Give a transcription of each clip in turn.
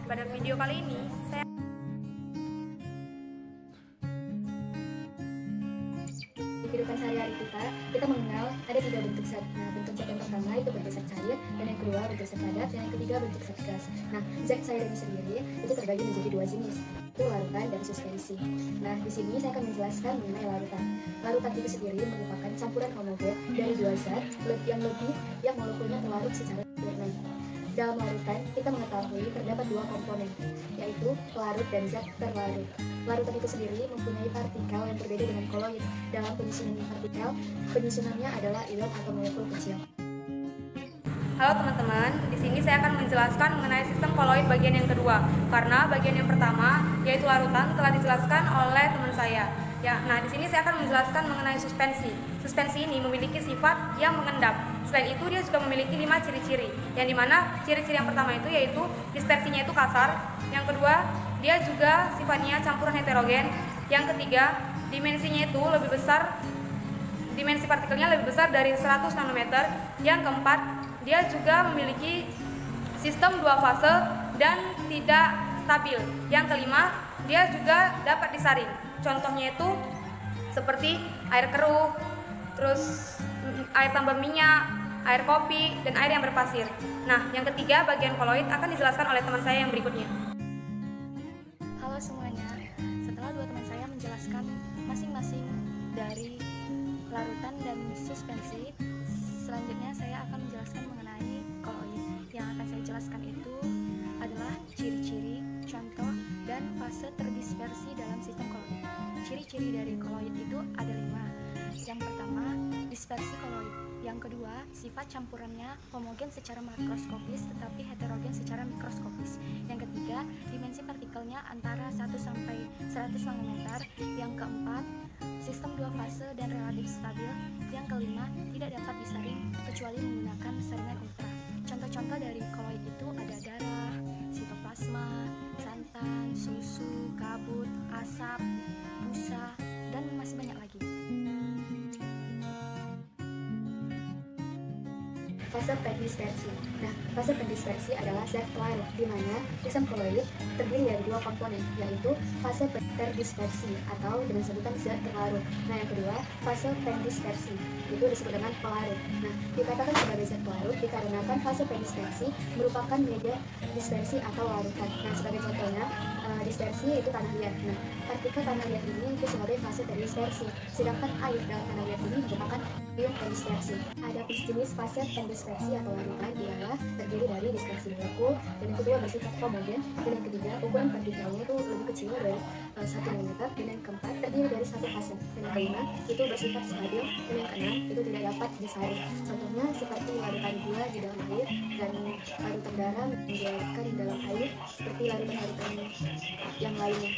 pada video kali ini saya Di kehidupan sehari-hari kita mengenal ada 3 bentuk zat. Nah, bentuk zat yang pertama itu bentuk zat cair, dan yang kedua bentuk zat padat, dan yang ketiga bentuk zat gas. Nah, zat cair ini sendiri itu terbagi menjadi 2 jenis, itu larutan dan suspensi. Nah, di sini saya akan menjelaskan mengenai larutan. Larutan itu sendiri merupakan campuran homogen dari 2 zat yang molekulnya terlarut secara sempurna. Dalam larutan, kita mengetahui terdapat 2 komponen, yaitu pelarut dan zat terlarut. Larutan itu sendiri mempunyai partikel yang berbeda dengan koloid. Dalam penyusunan partikel, penyusunannya adalah ion atau molekul kecil. Halo teman-teman, di sini saya akan menjelaskan mengenai sistem koloid bagian yang kedua. Karena bagian yang pertama, yaitu larutan, telah dijelaskan oleh teman saya. Ya, nah di sini saya akan menjelaskan mengenai suspensi. Suspensi ini memiliki sifat yang mengendap. Selain itu dia juga memiliki 5 ciri-ciri. Yang dimana ciri-ciri yang pertama itu yaitu dispersinya itu kasar. Yang kedua, dia juga sifatnya campuran heterogen. Yang ketiga, dimensinya itu lebih besar. Dimensi partikelnya lebih besar dari 100 nanometer. Yang keempat, dia juga memiliki sistem 2 fase dan tidak stabil. Yang kelima, dia juga dapat disaring. Contohnya itu seperti air keruh, terus air tambah minyak, air kopi, dan air yang berpasir. Nah, yang ketiga bagian koloid akan dijelaskan oleh teman saya yang berikutnya. Halo semuanya, setelah 2 teman saya menjelaskan masing-masing dari larutan dan suspensi, selanjutnya saya akan menjelaskan mengenai koloid. Yang akan saya jelaskan itu adalah ciri-ciri, contoh, dan fase terdispersi dalam sistem koloid. Ciri-ciri dari koloid itu ada 5. Yang pertama, dispersi koloid. Yang kedua, sifat campurannya homogen secara makroskopis tetapi heterogen secara mikroskopis. Yang ketiga, dimensi partikelnya antara 1 sampai 100 nanometer. Yang keempat, sistem 2 fase dan relatif stabil. Yang kelima, tidak dapat disaring kecuali menggunakan saringan ultra. Contoh-contoh dari koloid itu ada darah, sitoplasma, santan, susu, kabut, asap, busa, dan masih banyak lagi. Fase pendispersi. Nah, fase pendispersi adalah zat larut, di mana sistem koloid terdiri dari 2 komponen, yaitu fase terdispersi atau dengan sebutan zat terlarut. Nah, yang kedua, fase pendispersi, itu disebut dengan pelarut. Nah, dikatakan sebagai zat pelarut dikarenakan fase pendispersi merupakan media dispersi atau larutan. Nah, sebagai contohnya, dispersi itu tanah liat. Nah, partikel tanah liat ini itu sebagai fase terdispersi, sedangkan air dalam tanah liat ini merupakan ion pendispersi. Ada jenis fase pendispersi atau larutan ialah terdiri dari dispersi molekul, dan yang kedua bersifat homogen, dan yang ketiga ukuran partikelnya itu lebih kecil dari 1 mm, dan yang keempat terdiri dari 1 fase, dan yang kelima itu bersifat stabil, dan yang keenam itu tidak dapat disaring. Contohnya seperti larutan gula di dalam air dan larutan garam dilarutkan di dalam air seperti larutan-larutan yang lainnya.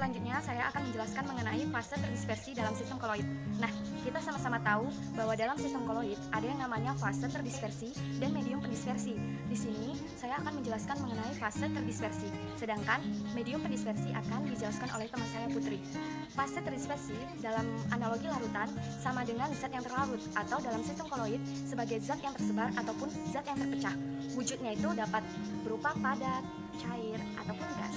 Selanjutnya, saya akan menjelaskan mengenai fase terdispersi dalam sistem koloid. Nah, kita sama-sama tahu bahwa dalam sistem koloid ada yang namanya fase terdispersi dan medium pendispersi. Di sini, saya akan menjelaskan mengenai fase terdispersi, sedangkan medium pendispersi akan dijelaskan oleh teman saya Putri. Fase terdispersi dalam analogi larutan sama dengan zat yang terlarut atau dalam sistem koloid sebagai zat yang tersebar ataupun zat yang terpecah. Wujudnya itu dapat berupa padat, cair, ataupun gas.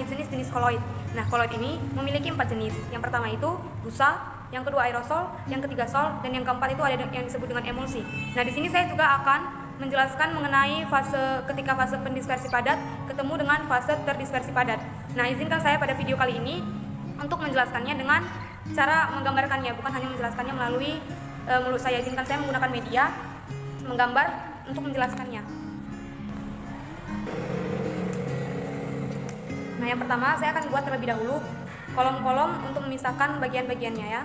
Jenis-jenis koloid. Nah, koloid ini memiliki 4 jenis. Yang pertama itu busa, yang kedua aerosol, yang ketiga sol, dan yang keempat itu ada yang disebut dengan emulsi. Nah, di sini saya juga akan menjelaskan mengenai ketika fase pendispersi padat ketemu dengan fase terdispersi padat. Nah, izinkan saya pada video kali ini untuk menjelaskannya dengan cara menggambarkannya, bukan hanya menjelaskannya melalui mulut saya. Izinkan saya menggunakan media menggambar untuk menjelaskannya. Nah, yang pertama saya akan buat terlebih dahulu kolom-kolom untuk memisahkan bagian-bagiannya ya.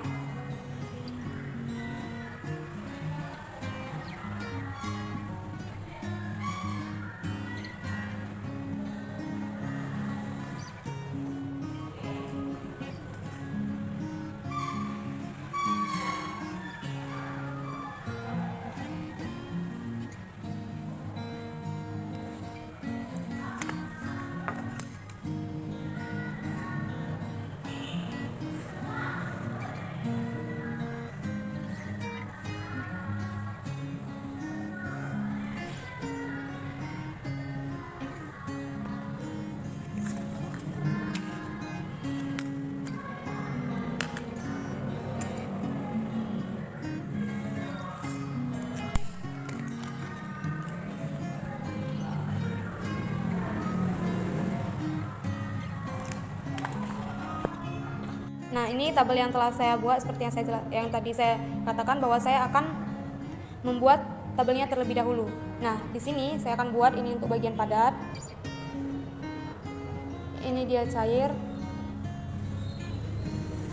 Nah, ini tabel yang telah saya buat seperti yang tadi saya katakan bahwa saya akan membuat tabelnya terlebih dahulu. Nah, di sini saya akan buat ini untuk bagian padat. Ini dia cair.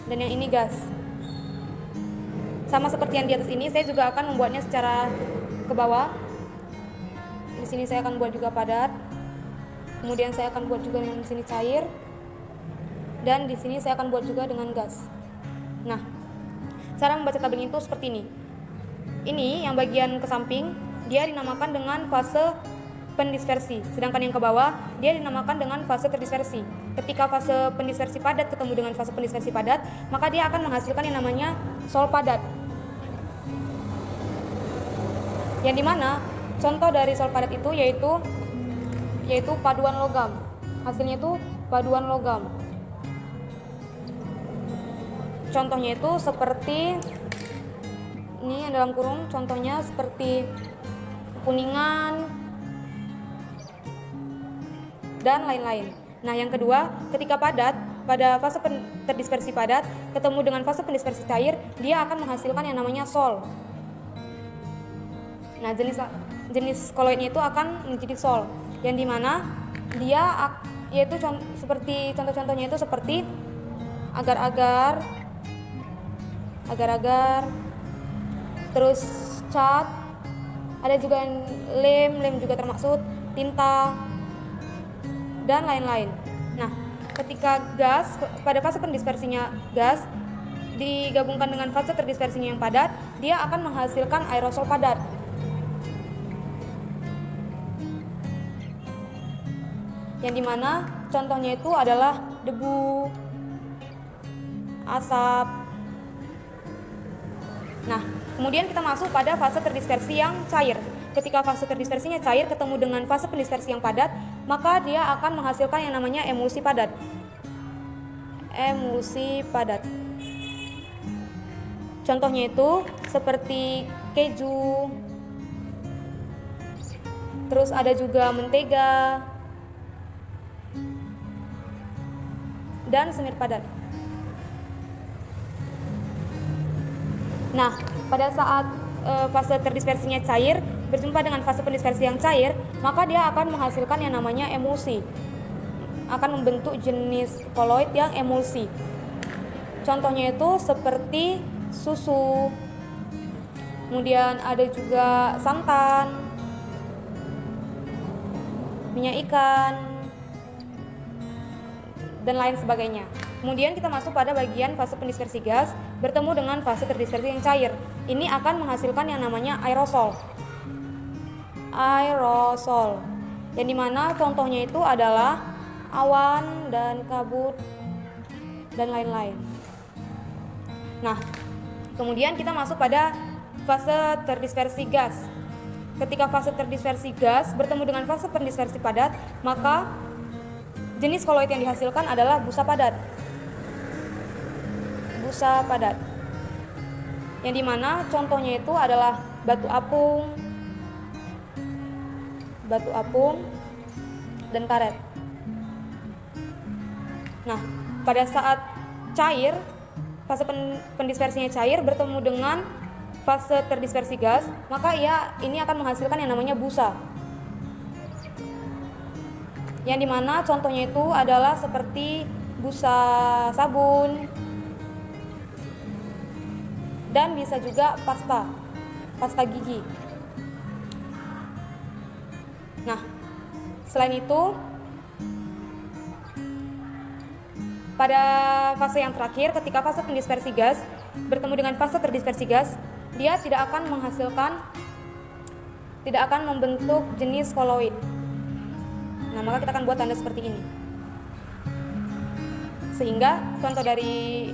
Dan yang ini gas. Sama seperti yang di atas ini, saya juga akan membuatnya secara ke bawah. Di sini saya akan buat juga padat. Kemudian saya akan buat juga yang di sini cair. Dan di sini saya akan buat juga dengan gas. Nah, cara membaca tabel itu seperti ini. Ini yang bagian ke samping, dia dinamakan dengan fase pendispersi. Sedangkan yang ke bawah, dia dinamakan dengan fase terdispersi. Ketika fase pendispersi padat ketemu dengan fase pendispersi padat, maka dia akan menghasilkan yang namanya sol padat. Yang dimana contoh dari sol padat itu yaitu paduan logam. Hasilnya itu paduan logam. Contohnya itu seperti ini yang dalam kurung, contohnya seperti kuningan dan lain-lain. Nah, yang kedua, ketika padat pada fase terdispersi padat ketemu dengan fase pendispersi cair, dia akan menghasilkan yang namanya sol. Nah, jenis koloidnya itu akan menjadi sol, yang dimana dia yaitu seperti contoh-contohnya itu seperti agar-agar, terus cat, ada juga lem juga termasuk, tinta, dan lain-lain. Nah, ketika gas pada fase pendispersinya gas digabungkan dengan fase terdispersinya yang padat, dia akan menghasilkan aerosol padat. Yang dimana contohnya itu adalah debu, asap. Nah, kemudian kita masuk pada fase terdispersi yang cair. Ketika fase terdispersinya cair ketemu dengan fase pendispersi yang padat, maka dia akan menghasilkan yang namanya emulsi padat. Emulsi padat. Contohnya itu seperti keju, terus ada juga mentega, dan semir padat. Nah, pada saat fase terdispersinya cair berjumpa dengan fase pendispersi yang cair, maka dia akan menghasilkan yang namanya emulsi. Akan membentuk jenis koloid yang emulsi. Contohnya itu seperti susu. Kemudian ada juga santan, minyak ikan, dan lain sebagainya. Kemudian kita masuk pada bagian fase pendispersi gas bertemu dengan fase terdispersi yang cair. Ini akan menghasilkan yang namanya aerosol. Aerosol. Yang dimana contohnya itu adalah awan dan kabut dan lain-lain. Nah, kemudian kita masuk pada fase terdispersi gas. Ketika fase terdispersi gas bertemu dengan fase pendispersi padat, maka jenis koloid yang dihasilkan adalah busa padat. Busa padat. Yang dimana contohnya itu adalah batu apung, dan karet. Nah, pada saat cair, fase pendispersinya cair bertemu dengan fase terdispersi gas, maka ini akan menghasilkan yang namanya busa. Yang dimana contohnya itu adalah seperti busa sabun, dan bisa juga pasta gigi. Nah, selain itu pada fase yang terakhir, ketika fase pendispersi gas bertemu dengan fase terdispersi gas, dia tidak akan membentuk jenis koloid. Nah, maka kita akan buat tanda seperti ini. Sehingga contoh dari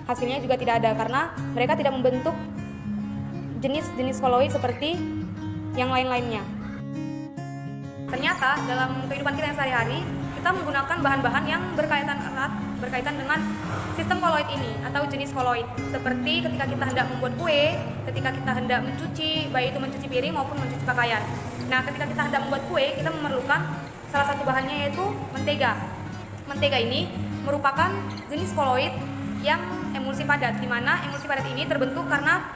hasilnya juga tidak ada karena mereka tidak membentuk jenis-jenis koloid seperti yang lain-lainnya. Ternyata dalam kehidupan kita yang sehari-hari, kita menggunakan bahan-bahan yang berkaitan erat dengan sistem koloid ini atau jenis koloid. Seperti ketika kita hendak membuat kue, ketika kita hendak mencuci, baik itu mencuci piring maupun mencuci pakaian. Nah, ketika kita hendak membuat kue, kita memerlukan salah satu bahannya yaitu mentega. Mentega ini merupakan jenis koloid yang emulsi padat, di mana emulsi padat ini terbentuk karena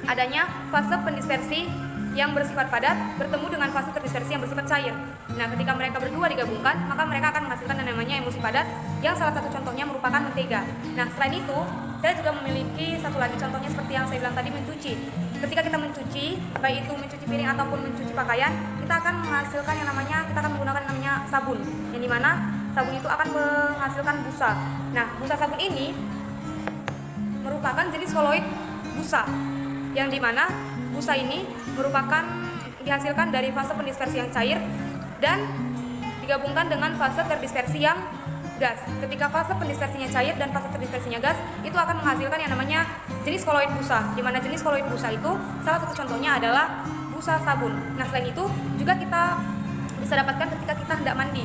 adanya fase pendispersi yang bersifat padat bertemu dengan fase terdispersi yang bersifat cair. Nah, ketika mereka berdua digabungkan, maka mereka akan menghasilkan yang namanya emulsi padat, yang salah satu contohnya merupakan mentega. Nah, selain itu, saya juga memiliki satu lagi contohnya seperti yang saya bilang tadi, mencuci. Ketika kita mencuci, baik itu mencuci piring ataupun mencuci pakaian, kita akan menghasilkan yang namanya, kita akan menggunakan yang namanya sabun, yang dimana sabun itu akan menghasilkan busa. Nah, busa sabun ini merupakan jenis koloid busa, yang dimana busa ini merupakan dihasilkan dari fase pendispersi yang cair dan digabungkan dengan fase terdispersi yang gas. Ketika fase pendispersinya cair dan fase terdispersinya gas, itu akan menghasilkan yang namanya jenis koloid busa, di mana jenis koloid busa itu salah satu contohnya adalah busa sabun. Nah, selain itu juga kita bisa dapatkan ketika kita hendak mandi.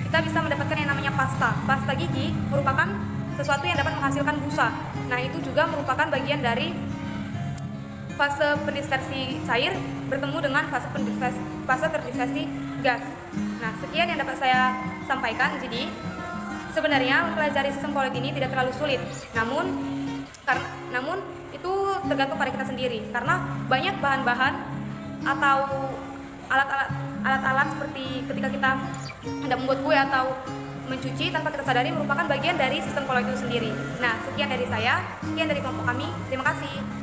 Kita bisa mendapatkan yang namanya pasta. Pasta gigi merupakan sesuatu yang dapat menghasilkan busa. Nah, itu juga merupakan bagian dari fase pendispersi cair bertemu dengan fase terdispersi gas. Nah, sekian yang dapat saya sampaikan. Jadi, sebenarnya mempelajari sistem koloid ini tidak terlalu sulit. Namun itu tergantung pada kita sendiri, karena banyak bahan-bahan atau alat-alat seperti ketika kita hendak membuat kue atau mencuci tanpa kita sadari merupakan bagian dari sistem koloid itu sendiri. Nah, sekian dari saya, sekian dari kelompok kami. Terima kasih.